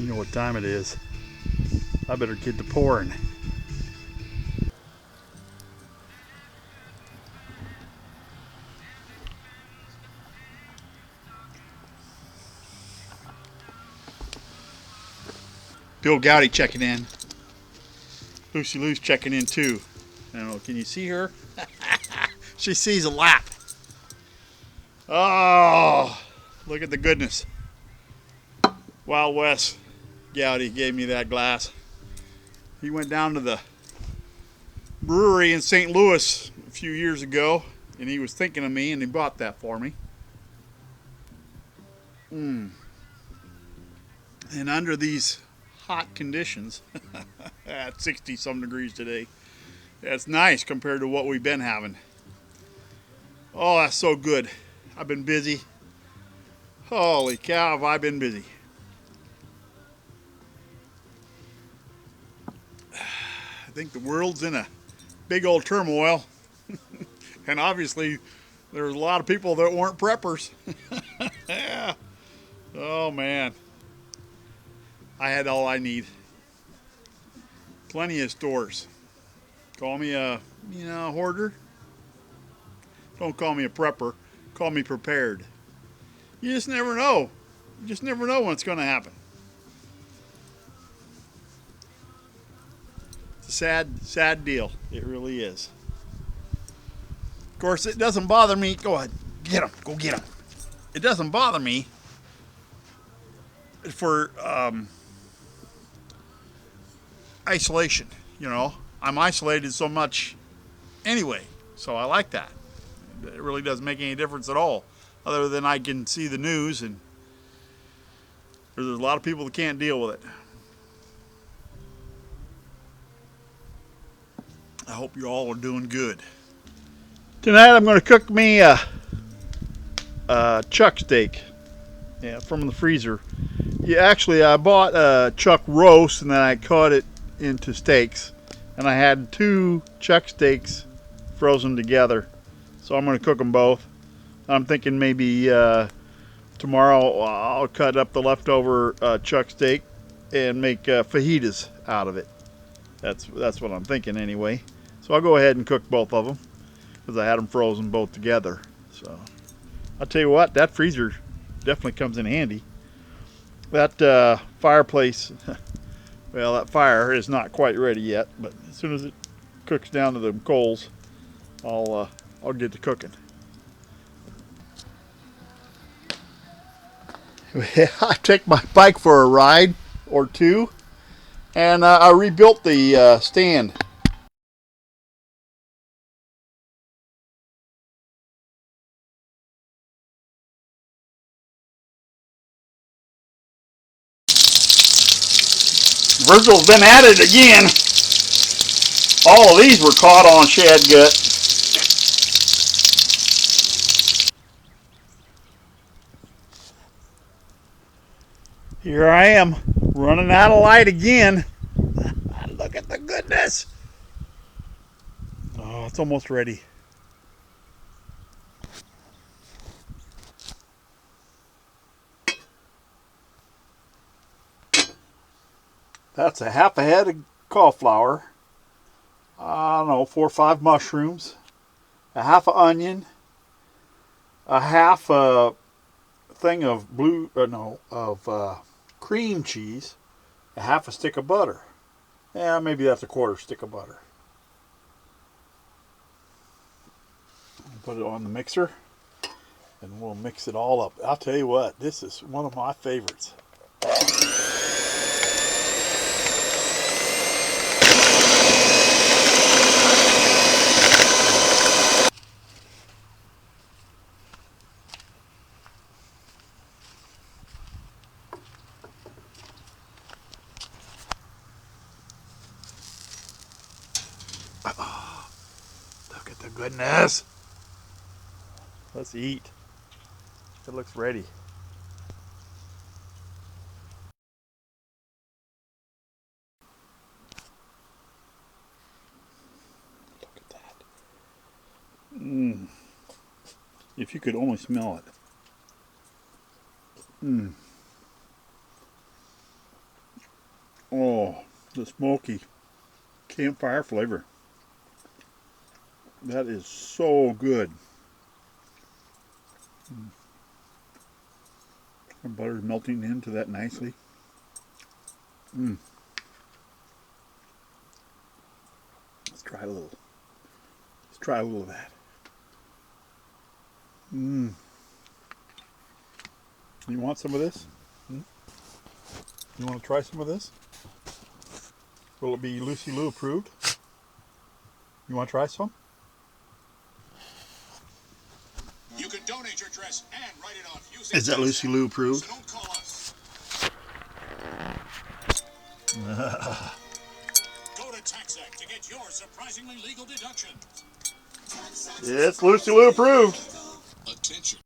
You know what time it is. I better get to pouring. Bill Goudy checking in. Lucy Lou's checking in too. I don't know, can you see her? She sees a lap. Oh, look at the goodness. Wild West Goudy gave me that glass. He went down to the brewery in St. Louis a few years ago, and he was thinking of me, and he bought that for me. And under these hot conditions, at 60 some degrees today, that's nice compared to what we've been having. Oh, that's so good. I've been busy. Holy cow, have I been busy. I think the world's in a big old turmoil. And obviously, there's a lot of people that weren't preppers. Yeah. Oh, man. I had all I need. Plenty of stores. Call me a, hoarder. Don't call me a prepper. Call me prepared. You just never know. You just never know when it's going to happen. It's a sad, sad deal. It really is. Of course, it doesn't bother me. Go ahead. Get them. Go get them. It doesn't bother me for isolation. I'm isolated so much anyway. So I like that. It really doesn't make any difference at all, other than I can see the news, and there's a lot of people that can't deal with it. I hope you all are doing good. Tonight I'm going to cook me a chuck steak, from the freezer. Actually, I bought a chuck roast and then I cut it into steaks, and I had 2 chuck steaks frozen together. So I'm going to cook them both. I'm thinking maybe tomorrow I'll cut up the leftover chuck steak and make fajitas out of it. That's what I'm thinking anyway. So I'll go ahead and cook both of them because I had them frozen both together. So I'll tell you what, that freezer definitely comes in handy. That fireplace, well, that fire is not quite ready yet, but as soon as it cooks down to the coals, I'll get to cooking. I take my bike for a ride or two, and I rebuilt the stand. Virgil's been at it again. All of these were caught on shad gut. Here I am, running out of light again. Look at the goodness. Oh, it's almost ready. That's a half a head of cauliflower. I don't know, 4 or 5 mushrooms, a half an onion, a half a thing of cream cheese, a half a stick of butter. Yeah, maybe that's a quarter stick of butter. Put it on the mixer and we'll mix it all up. I'll tell you what, this is one of my favorites. Look at the goodness. Let's eat. It looks ready. Look at that. Mmm. If you could only smell it. Mmm. Oh, the smoky campfire flavor. That is so good. The butter's melting into that nicely. Mmm. Let's try a little. Let's try a little of that. Mmm. You want some of this? Hmm? You want to try some of this? Will it be Lucy Lou approved? You want to try some? You can donate your dress and write it off using Is that Lucy Lou approved? So don't call us. Go to TaxAct to get your surprisingly legal deduction. It's Lucy Lou approved. Attention.